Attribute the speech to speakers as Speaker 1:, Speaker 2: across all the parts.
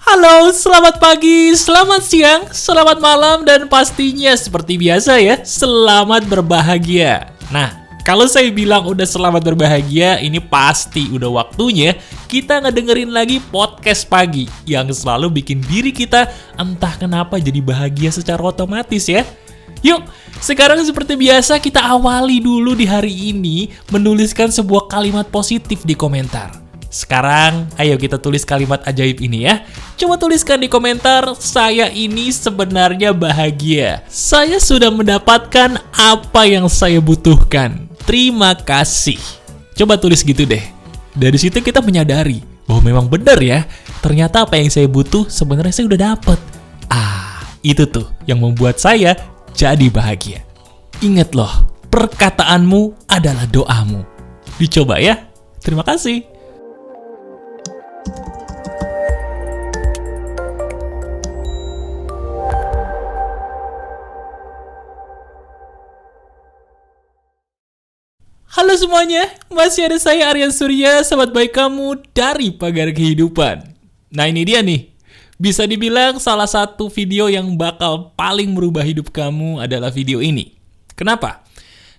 Speaker 1: Halo, selamat pagi, selamat siang, selamat malam, dan pastinya seperti biasa ya, selamat berbahagia. Nah, kalau saya bilang udah selamat berbahagia, ini pasti udah waktunya kita ngedengerin lagi podcast pagi yang selalu bikin diri kita entah kenapa jadi bahagia secara otomatis ya. Yuk, sekarang seperti biasa kita awali dulu di hari ini menuliskan sebuah kalimat positif di komentar. Sekarang, ayo kita tulis kalimat ajaib ini ya. Coba tuliskan di komentar, saya ini sebenarnya bahagia. Saya sudah mendapatkan apa yang saya butuhkan. Terima kasih. Coba tulis gitu deh. Dari situ kita menyadari bahwa memang benar ya. Ternyata apa yang saya butuh sebenarnya saya udah dapet. Itu tuh yang membuat saya jadi bahagia. Ingat loh, perkataanmu adalah doamu. Dicoba ya. Terima kasih. Halo semuanya, masih ada saya Aryan Surya, sahabat baik kamu dari Pagar Kehidupan. Nah ini dia nih, bisa dibilang salah satu video yang bakal paling merubah hidup kamu adalah video ini. Kenapa?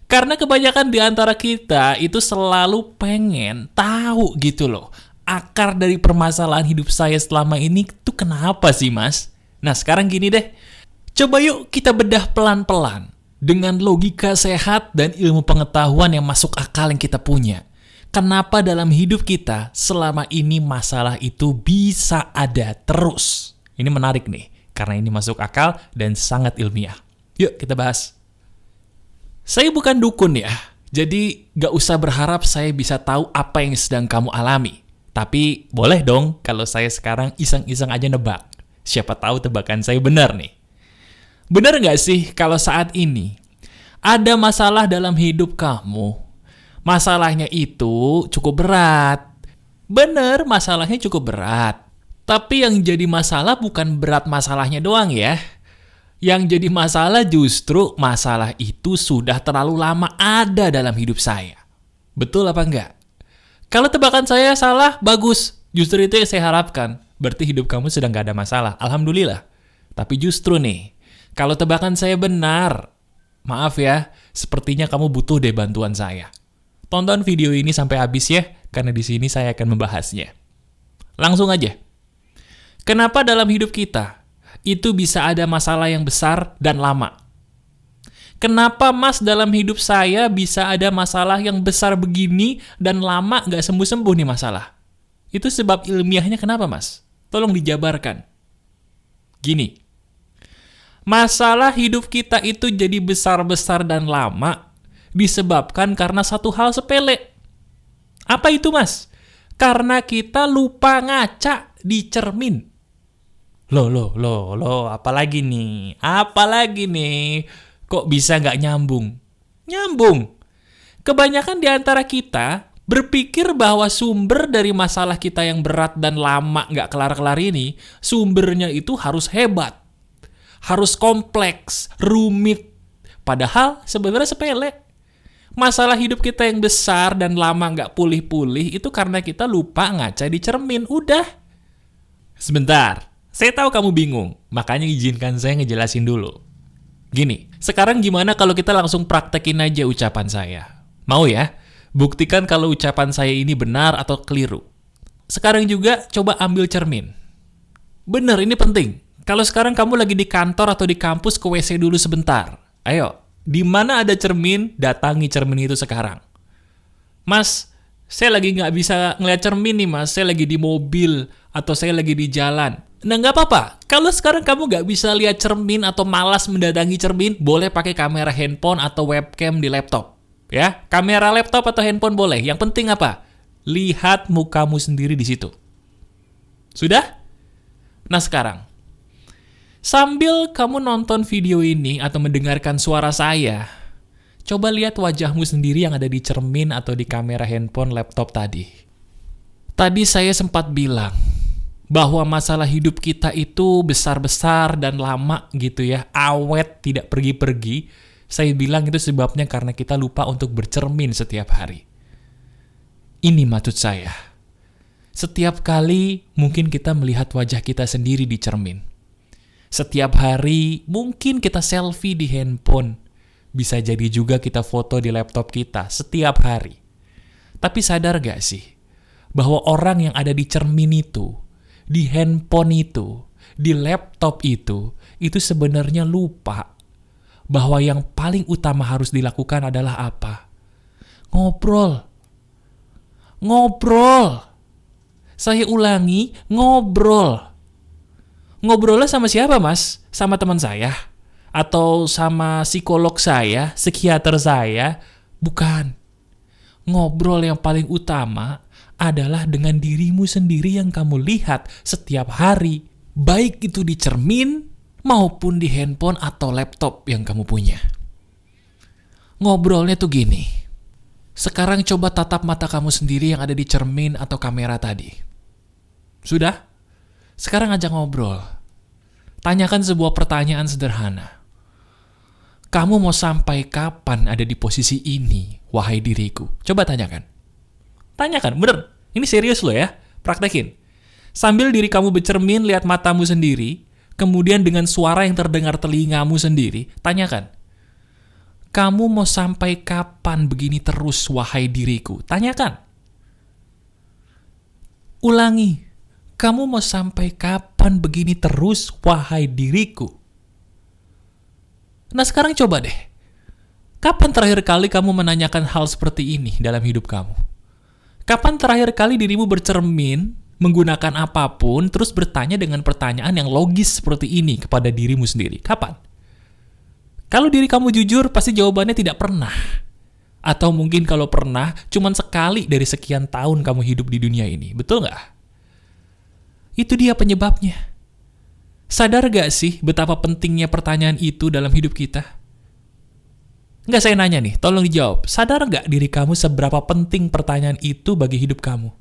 Speaker 1: Karena kebanyakan di antara kita itu selalu pengen tahu gitu loh, akar dari permasalahan hidup saya selama ini tuh kenapa sih mas? Nah sekarang gini deh, coba yuk kita bedah pelan-pelan. Dengan logika sehat dan ilmu pengetahuan yang masuk akal yang kita punya. Kenapa dalam hidup kita selama ini masalah itu bisa ada terus? Ini menarik nih, karena ini masuk akal dan sangat ilmiah. Yuk kita bahas. Saya bukan dukun ya, jadi gak usah berharap saya bisa tahu apa yang sedang kamu alami. Tapi boleh dong kalau saya sekarang iseng-iseng aja nebak. Siapa tahu tebakan saya benar nih. Benar nggak sih kalau saat ini ada masalah dalam hidup kamu? Masalahnya itu cukup berat. Benar, masalahnya cukup berat. Tapi yang jadi masalah bukan berat masalahnya doang ya. Yang jadi masalah justru masalah itu sudah terlalu lama ada dalam hidup saya. Betul apa enggak? Kalau tebakan saya salah, bagus. Justru itu yang saya harapkan. Berarti hidup kamu sedang gak ada masalah. Alhamdulillah. Tapi justru nih, kalau tebakan saya benar, maaf ya, sepertinya kamu butuh deh bantuan saya. Tonton video ini sampai habis ya, karena di sini saya akan membahasnya. Langsung aja. Kenapa dalam hidup kita itu bisa ada masalah yang besar dan lama? Kenapa mas dalam hidup saya bisa ada masalah yang besar begini dan lama nggak sembuh-sembuh nih masalah? Itu sebab ilmiahnya kenapa mas? Tolong dijabarkan. Gini. Masalah hidup kita itu jadi besar-besar dan lama disebabkan karena satu hal sepele. Apa itu mas? Karena kita lupa ngaca di cermin. Loh, apalagi nih? Kok bisa nggak nyambung? Nyambung. Kebanyakan di antara kita berpikir bahwa sumber dari masalah kita yang berat dan lama nggak kelar-kelar ini, sumbernya itu harus hebat. Harus kompleks, rumit. Padahal sebenarnya sepele. Masalah hidup kita yang besar dan lama nggak pulih-pulih itu karena kita lupa ngaca di cermin. Udah. Sebentar, saya tahu kamu bingung. Makanya izinkan saya ngejelasin dulu. Gini, sekarang gimana kalau kita langsung praktekin aja ucapan saya? Mau ya? Buktikan kalau ucapan saya ini benar atau keliru. Sekarang juga coba ambil cermin. Benar, ini penting. Kalau sekarang kamu lagi di kantor atau di kampus, ke WC dulu sebentar. Ayo, di mana ada cermin, datangi cermin itu sekarang. Mas, saya lagi nggak bisa ngeliat cermin nih mas, saya lagi di mobil, atau saya lagi di jalan. Nah nggak apa-apa, kalau sekarang kamu nggak bisa lihat cermin atau malas mendatangi cermin, boleh pakai kamera handphone atau webcam di laptop. Ya, kamera laptop atau handphone boleh. Yang penting apa? Lihat mukamu sendiri di situ. Sudah? Nah sekarang, sambil kamu nonton video ini atau mendengarkan suara saya, coba lihat wajahmu sendiri yang ada di cermin atau di kamera handphone laptop tadi. Tadi saya sempat bilang bahwa masalah hidup kita itu besar-besar dan lama gitu ya, awet, tidak pergi-pergi. Saya bilang itu sebabnya karena kita lupa untuk bercermin setiap hari. Ini maksud saya. Setiap kali mungkin kita melihat wajah kita sendiri di cermin. Setiap hari mungkin kita selfie di handphone. Bisa jadi juga kita foto di laptop kita setiap hari. Tapi sadar gak sih bahwa orang yang ada di cermin itu, di handphone itu, di laptop itu sebenarnya lupa bahwa yang paling utama harus dilakukan adalah apa? Ngobrol. Ngobrol. Saya ulangi, ngobrol. Ngobrolnya sama siapa, Mas? Sama teman saya? Atau sama psikolog saya, psikiater saya? Bukan. Ngobrol yang paling utama adalah dengan dirimu sendiri yang kamu lihat setiap hari. Baik itu di cermin maupun di handphone atau laptop yang kamu punya. Ngobrolnya tuh gini. Sekarang coba tatap mata kamu sendiri yang ada di cermin atau kamera tadi. Sudah? Sekarang ajak ngobrol. Tanyakan sebuah pertanyaan sederhana. Kamu mau sampai kapan ada di posisi ini, wahai diriku? Coba tanyakan. Tanyakan, bener. Ini serius loh ya. Praktekin. Sambil diri kamu bercermin, lihat matamu sendiri, kemudian dengan suara yang terdengar telingamu sendiri, tanyakan. Kamu mau sampai kapan begini terus, wahai diriku? Tanyakan. Ulangi. Kamu mau sampai kapan begini terus, wahai diriku? Nah sekarang coba deh. Kapan terakhir kali kamu menanyakan hal seperti ini dalam hidup kamu? Kapan terakhir kali dirimu bercermin, menggunakan apapun, terus bertanya dengan pertanyaan yang logis seperti ini kepada dirimu sendiri? Kapan? Kalau diri kamu jujur, pasti jawabannya tidak pernah. Atau mungkin kalau pernah, cuman sekali dari sekian tahun kamu hidup di dunia ini. Betul nggak? Itu dia penyebabnya. Sadar gak sih betapa pentingnya pertanyaan itu dalam hidup kita? Nggak, saya nanya nih, tolong dijawab. Sadar gak diri kamu seberapa penting pertanyaan itu bagi hidup kamu?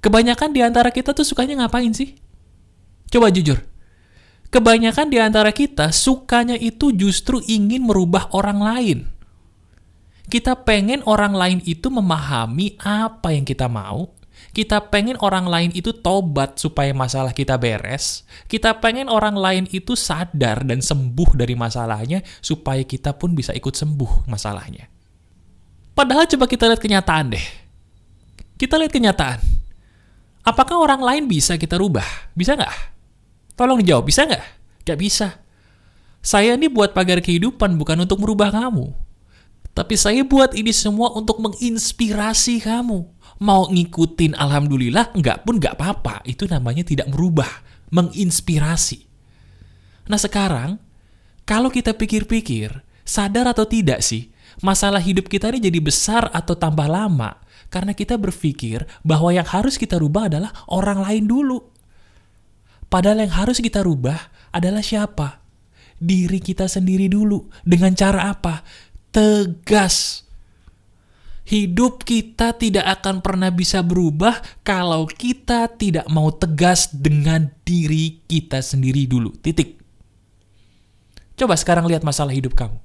Speaker 1: Kebanyakan di antara kita tuh sukanya ngapain sih? Coba jujur. Kebanyakan di antara kita sukanya itu justru ingin merubah orang lain. Kita pengen orang lain itu memahami apa yang kita mau. Kita pengen orang lain itu tobat supaya masalah kita beres. Kita pengen orang lain itu sadar dan sembuh dari masalahnya supaya kita pun bisa ikut sembuh masalahnya. Padahal coba kita lihat kenyataan deh. Kita lihat kenyataan. Apakah orang lain bisa kita rubah? Bisa nggak? Tolong dijawab, bisa nggak? Nggak bisa. Saya ini buat pagar kehidupan bukan untuk merubah kamu. Tapi saya buat ini semua untuk menginspirasi kamu. Mau ngikutin alhamdulillah, enggak pun enggak apa-apa. Itu namanya tidak merubah, menginspirasi. Nah sekarang, kalau kita pikir-pikir, sadar atau tidak sih, masalah hidup kita ini jadi besar atau tambah lama, karena kita berpikir bahwa yang harus kita rubah adalah orang lain dulu. Padahal yang harus kita rubah adalah siapa? Diri kita sendiri dulu. Dengan cara apa? Tegas. Hidup kita tidak akan pernah bisa berubah kalau kita tidak mau tegas dengan diri kita sendiri dulu. Titik. Coba sekarang lihat masalah hidup kamu.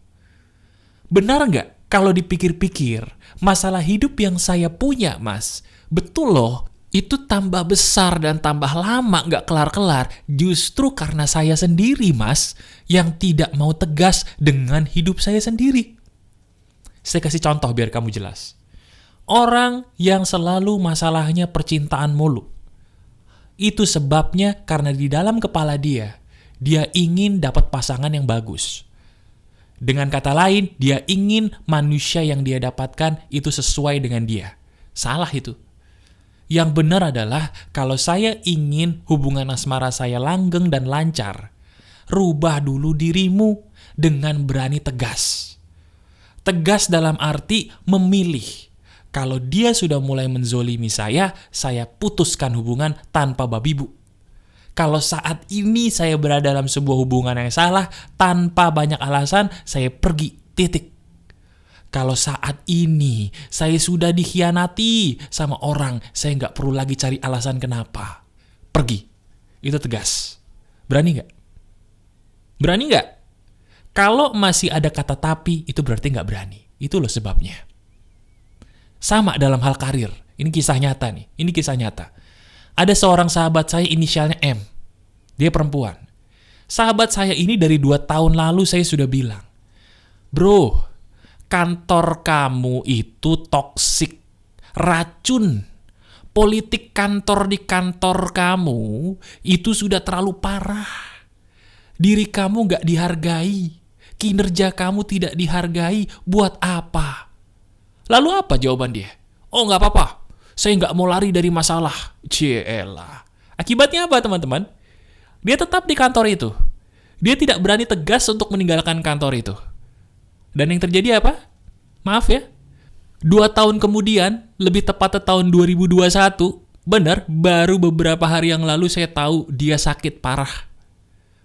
Speaker 1: Benar nggak kalau dipikir-pikir, masalah hidup yang saya punya, Mas, betul loh, itu tambah besar dan tambah lama nggak kelar-kelar justru karena saya sendiri, Mas, yang tidak mau tegas dengan hidup saya sendiri. Saya kasih contoh biar kamu jelas. Orang yang selalu masalahnya percintaan mulu. Itu sebabnya karena di dalam kepala dia ingin dapat pasangan yang bagus. Dengan kata lain, dia ingin manusia yang dia dapatkan itu sesuai dengan dia. Salah itu. Yang benar adalah kalau saya ingin hubungan asmara saya langgeng dan lancar, rubah dulu dirimu dengan berani tegas. Tegas dalam arti memilih. Kalau dia sudah mulai menzolimi saya putuskan hubungan tanpa babi bu. Kalau saat ini saya berada dalam sebuah hubungan yang salah, tanpa banyak alasan, saya pergi, titik. Kalau saat ini saya sudah dikhianati sama orang, saya nggak perlu lagi cari alasan kenapa. Pergi. Itu tegas. Berani nggak? Berani nggak? Kalau masih ada kata tapi, itu berarti nggak berani. Itu loh sebabnya. Sama dalam hal karir. Ini kisah nyata nih. Ini kisah nyata. Ada seorang sahabat saya inisialnya M. Dia perempuan. Sahabat saya ini dari 2 tahun lalu saya sudah bilang, bro, kantor kamu itu toksik, racun. Politik kantor di kantor kamu itu sudah terlalu parah. Diri kamu gak dihargai. Kinerja kamu tidak dihargai. Buat apa? Lalu apa jawaban dia? Oh gak apa-apa. Saya gak mau lari dari masalah. Cielah. Akibatnya apa teman-teman? Dia tetap di kantor itu. Dia tidak berani tegas untuk meninggalkan kantor itu. Dan yang terjadi apa? Maaf ya. 2 tahun kemudian, lebih tepatnya tahun 2021, benar, baru beberapa hari yang lalu saya tahu dia sakit parah.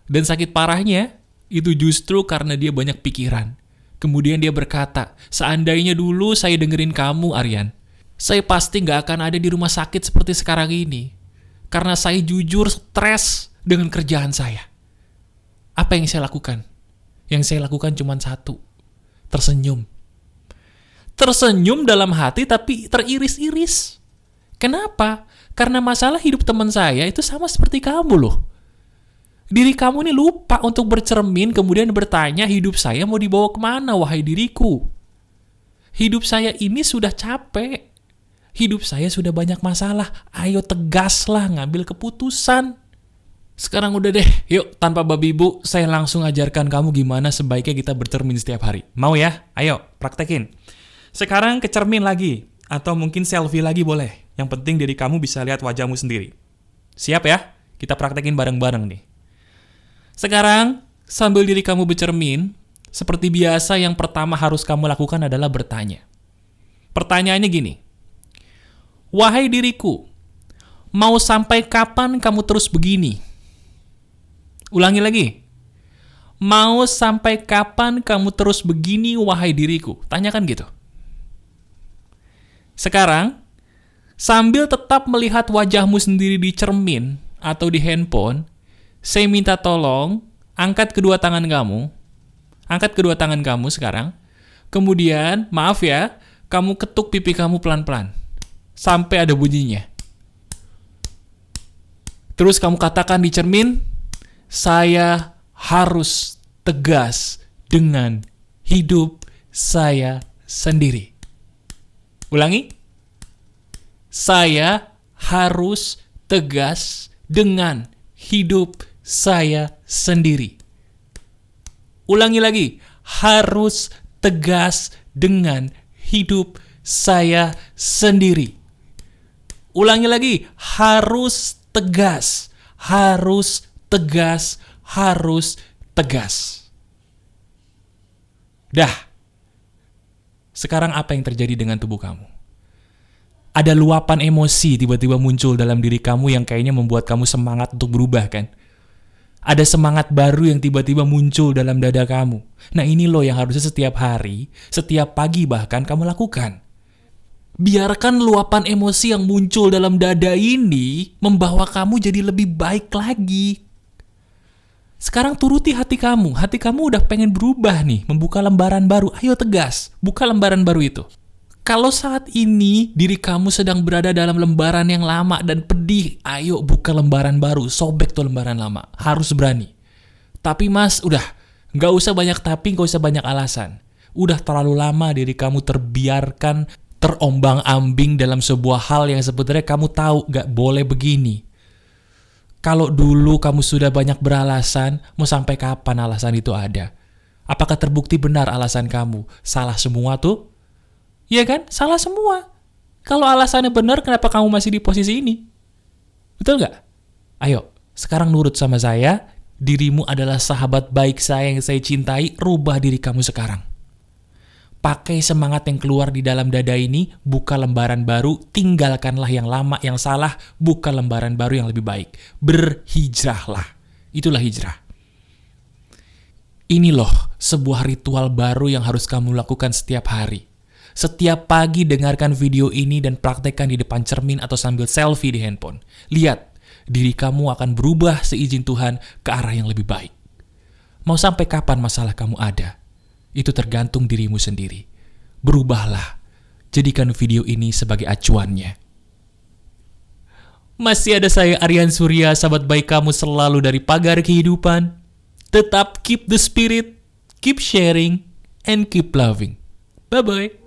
Speaker 1: Dan sakit parahnya, itu justru karena dia banyak pikiran. Kemudian dia berkata, seandainya dulu saya dengerin kamu, Aryan, saya pasti gak akan ada di rumah sakit seperti sekarang ini. Karena saya jujur stres dengan kerjaan saya. Apa yang saya lakukan? Yang saya lakukan cuma satu. Tersenyum. Tersenyum dalam hati tapi teriris-iris. Kenapa? Karena masalah hidup teman saya itu sama seperti kamu loh. Diri kamu ini lupa untuk bercermin kemudian bertanya hidup saya mau dibawa kemana wahai diriku. Hidup saya ini sudah capek. Hidup saya sudah banyak masalah. Ayo tegaslah ngambil keputusan. Sekarang udah deh, yuk tanpa babi ibu, saya langsung ajarkan kamu gimana sebaiknya kita bercermin setiap hari. Mau ya? Ayo, praktekin. Sekarang ke cermin lagi, atau mungkin selfie lagi boleh. Yang penting diri kamu bisa lihat wajahmu sendiri. Siap ya? Kita praktekin bareng-bareng nih. Sekarang, sambil diri kamu bercermin, seperti biasa yang pertama harus kamu lakukan adalah bertanya. Pertanyaannya gini, wahai diriku, mau sampai kapan kamu terus begini? Ulangi lagi. Mau sampai kapan kamu terus begini, wahai diriku? Tanyakan gitu. Sekarang, sambil tetap melihat wajahmu sendiri di cermin atau di handphone, saya minta tolong angkat kedua tangan kamu. Angkat kedua tangan kamu sekarang. Kemudian, maaf ya, kamu ketuk pipi kamu pelan-pelan. Sampai ada bunyinya. Terus kamu katakan di cermin, saya harus tegas dengan hidup saya sendiri. Ulangi. Saya harus tegas dengan hidup saya sendiri. Ulangi lagi. Harus tegas dengan hidup saya sendiri. Ulangi lagi. Harus tegas. Harus tegas. Harus tegas. Dah. Sekarang apa yang terjadi dengan tubuh kamu? Ada luapan emosi tiba-tiba muncul dalam diri kamu yang kayaknya membuat kamu semangat untuk berubah kan? Ada semangat baru yang tiba-tiba muncul dalam dada kamu. Nah ini loh yang harusnya setiap hari, setiap pagi bahkan kamu lakukan. Biarkan luapan emosi yang muncul dalam dada ini membawa kamu jadi lebih baik lagi. Sekarang turuti hati kamu. Hati kamu udah pengen berubah nih, membuka lembaran baru. Ayo tegas, buka lembaran baru itu. Kalau saat ini diri kamu sedang berada dalam lembaran yang lama dan pedih, ayo buka lembaran baru, sobek tuh lembaran lama. Harus berani. Tapi mas, udah, gak usah banyak tapi, gak usah banyak alasan. Udah terlalu lama diri kamu terbiarkan, terombang-ambing dalam sebuah hal yang sebenarnya kamu tahu gak boleh begini. Kalau dulu kamu sudah banyak beralasan, mau sampai kapan alasan itu ada? Apakah terbukti benar alasan kamu? Salah semua tuh? Iya kan? Salah semua. Kalau alasannya benar, kenapa kamu masih di posisi ini? Betul nggak? Ayo, sekarang nurut sama saya. Dirimu adalah sahabat baik saya yang saya cintai. Rubah diri kamu sekarang. Pakai semangat yang keluar di dalam dada ini, buka lembaran baru, tinggalkanlah yang lama, yang salah, buka lembaran baru yang lebih baik. Berhijrahlah. Itulah hijrah. Ini loh, sebuah ritual baru yang harus kamu lakukan setiap hari. Setiap pagi dengarkan video ini dan praktekkan di depan cermin atau sambil selfie di handphone. Lihat, diri kamu akan berubah seizin Tuhan ke arah yang lebih baik. Mau sampai kapan masalah kamu ada? Itu tergantung dirimu sendiri. Berubahlah. jadikan video ini sebagai acuannya. Masih ada saya Aryan Surya, sahabat baik kamu selalu dari Pagar Kehidupan. Tetap keep the spirit, keep sharing, and keep loving. Bye-bye.